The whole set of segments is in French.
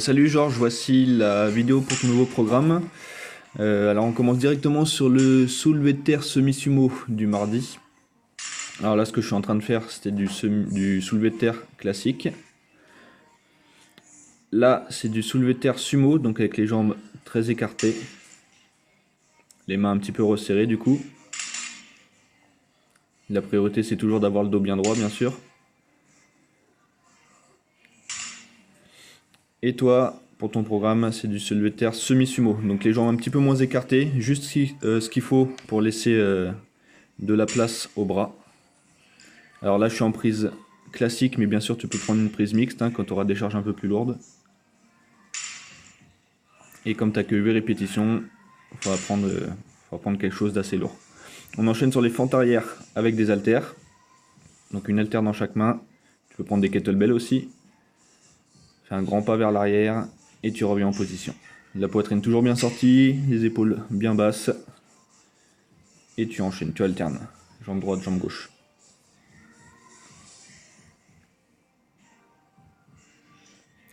Salut Georges, voici la vidéo pour ton nouveau programme. Alors on commence directement sur le soulevé de terre semi-sumo du mardi. Alors là ce que je suis en train de faire c'était du soulevé de terre classique. Là c'est du soulevé de terre sumo, donc avec les jambes très écartées. Les mains un petit peu resserrées du coup. La priorité c'est toujours d'avoir le dos bien droit bien sûr. Et toi, pour ton programme, c'est du soulevé de terre semi-sumo. Donc les jambes un petit peu moins écartées, juste ce qu'il faut pour laisser de la place au bras. Alors là, je suis en prise classique, mais bien sûr, tu peux prendre une prise mixte quand tu auras des charges un peu plus lourdes. Et comme tu n'as que 8 répétitions, il faudra prendre quelque chose d'assez lourd. On enchaîne sur les fentes arrière avec des haltères. Donc une haltère dans chaque main. Tu peux prendre des kettlebells aussi. Fais un grand pas vers l'arrière et tu reviens en position. La poitrine toujours bien sortie, les épaules bien basses. Et tu enchaînes, tu alternes. Jambe droite, jambe gauche.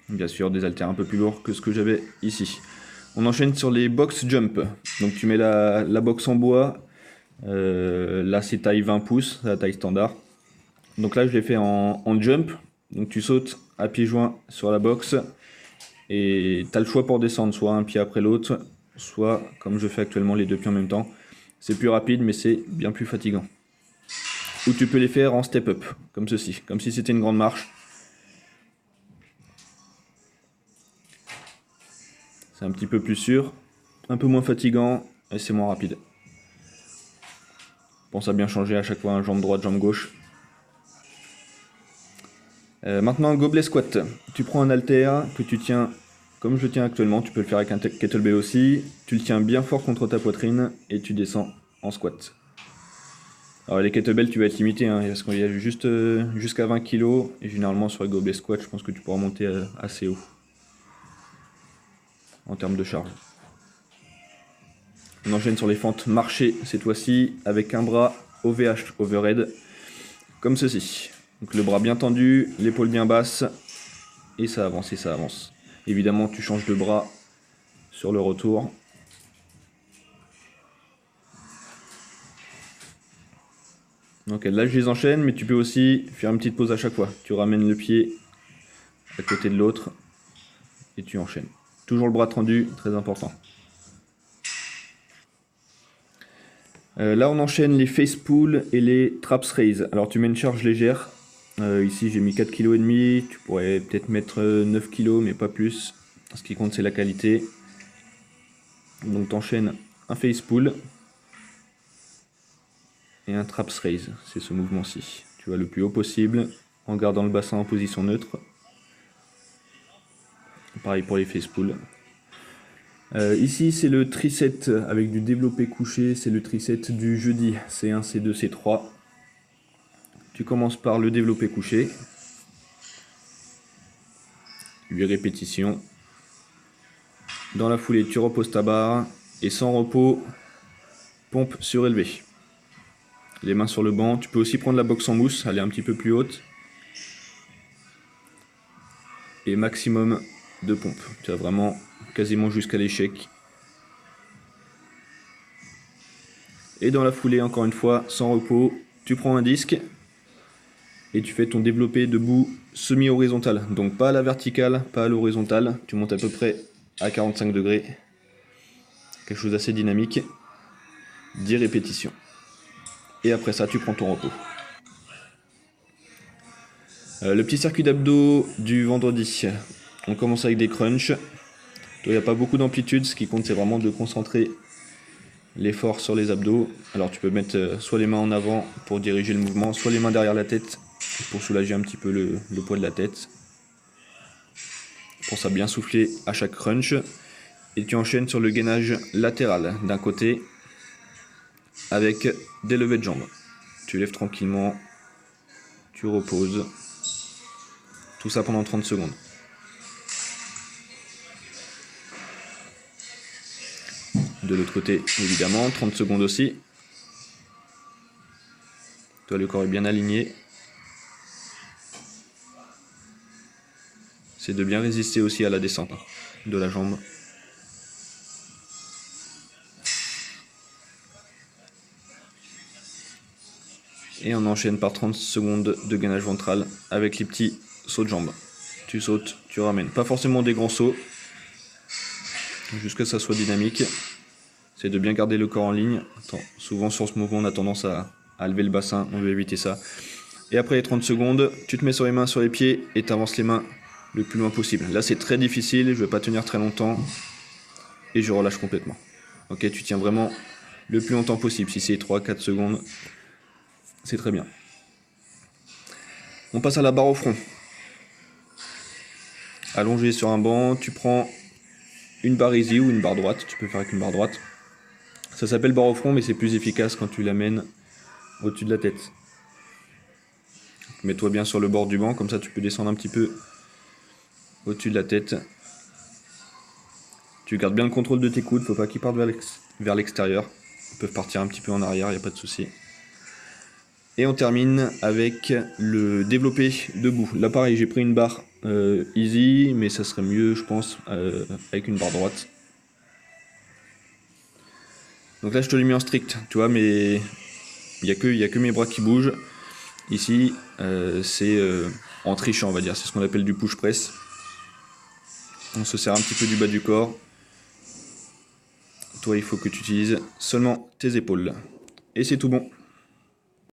Bien sûr, des haltères un peu plus lourds que ce que j'avais ici. On enchaîne sur les box jump. Donc tu mets la box en bois. Là c'est taille 20 pouces, la taille standard. Donc là je l'ai fait en jump. Donc tu sautes à pieds joints sur la box. Et tu as le choix pour descendre, soit un pied après l'autre, soit comme je fais actuellement les deux pieds en même temps. C'est plus rapide mais c'est bien plus fatigant. Ou tu peux les faire en step up, comme ceci, comme si c'était une grande marche. C'est un petit peu plus sûr, un peu moins fatigant et c'est moins rapide. Pense à bien changer à chaque fois, jambe droite, jambe gauche. Maintenant, gobelet squat. Tu prends un haltère que tu tiens comme je tiens actuellement. Tu peux le faire avec un kettlebell aussi. Tu le tiens bien fort contre ta poitrine et tu descends en squat. Alors les kettlebells, tu vas être limité parce qu'il y a juste jusqu'à 20 kg. Et généralement sur les gobelet squat, je pense que tu pourras monter assez haut en termes de charge. On enchaîne sur les fentes marchées cette fois-ci avec un bras OVH, overhead, comme ceci. Donc le bras bien tendu, l'épaule bien basse, et ça avance et ça avance. Évidemment, tu changes de bras sur le retour. Donc là, je les enchaîne, mais tu peux aussi faire une petite pause à chaque fois. Tu ramènes le pied à côté de l'autre et tu enchaînes. Toujours le bras tendu, très important. Là, on enchaîne les face pull et les traps raise. Alors, tu mets une charge légère. Ici, j'ai mis 4,5 kg. Tu pourrais peut-être mettre 9 kg, mais pas plus. Ce qui compte, c'est la qualité. Donc, tu enchaînes un face pull et un traps raise. C'est ce mouvement-ci. Tu vas le plus haut possible en gardant le bassin en position neutre. Pareil pour les face pull. Ici, c'est le triset avec du développé couché. C'est le triset du jeudi. C1, C2, C3. Tu commences par le développé couché. 8 répétitions. Dans la foulée, tu reposes ta barre et sans repos, pompe surélevée. Les mains sur le banc. Tu peux aussi prendre la boxe en mousse, elle est un petit peu plus haute. Et maximum de pompes. Tu as vraiment quasiment jusqu'à l'échec. Et dans la foulée, encore une fois, sans repos, tu prends un disque et tu fais ton développé debout semi-horizontal. Donc pas à la verticale, pas à l'horizontale. Tu montes à peu près à 45 degrés. Quelque chose d'assez dynamique. 10 répétitions. Et après ça, tu prends ton repos. Le petit circuit d'abdos du vendredi. On commence avec des crunchs. Il n'y a pas beaucoup d'amplitude, ce qui compte c'est vraiment de concentrer l'effort sur les abdos. Alors tu peux mettre soit les mains en avant pour diriger le mouvement, soit les mains derrière la tête pour soulager un petit peu le poids de la tête. Pense à bien souffler à chaque crunch. Et tu enchaînes sur le gainage latéral d'un côté avec des levées de jambes. Tu lèves tranquillement, tu reposes. Tout ça pendant 30 secondes. De l'autre côté, évidemment, 30 secondes aussi. Toi, le corps est bien aligné. c'est de bien résister aussi à la descente de la jambe. Et on enchaîne par 30 secondes de gainage ventral avec les petits sauts de jambes. Tu sautes, tu ramènes. Pas forcément des grands sauts, jusqu'à ce que ça soit dynamique. C'est de bien garder le corps en ligne. Attends, souvent sur ce mouvement on a tendance à lever le bassin, on veut éviter ça. Et après les 30 secondes, tu te mets sur les mains, sur les pieds et tu avances les mains le plus loin possible. Là c'est très difficile, je ne vais pas tenir très longtemps et je relâche complètement. Ok, tu tiens vraiment le plus longtemps possible. Si c'est 3-4 secondes, c'est très bien. On passe à la barre au front. Allongé sur un banc, tu prends une barre easy ou une barre droite. Tu peux faire avec une barre droite. Ça s'appelle barre au front, mais c'est plus efficace quand tu l'amènes au-dessus de la tête. Mets-toi bien sur le bord du banc, comme ça tu peux descendre un petit peu au-dessus de la tête. Tu gardes bien le contrôle de tes coudes, faut pas qu'ils partent vers l'extérieur. Ils peuvent partir un petit peu en arrière, il n'y a pas de souci. Et on termine avec le développé debout. Là pareil, j'ai pris une barre easy, mais ça serait mieux je pense avec une barre droite. Donc là je te l'ai mis en strict, tu vois, mais il n'y a que mes bras qui bougent. Ici c'est en trichant on va dire, c'est ce qu'on appelle du push press. On se serre un petit peu du bas du corps. Toi il faut que tu utilises seulement tes épaules. Et c'est tout bon.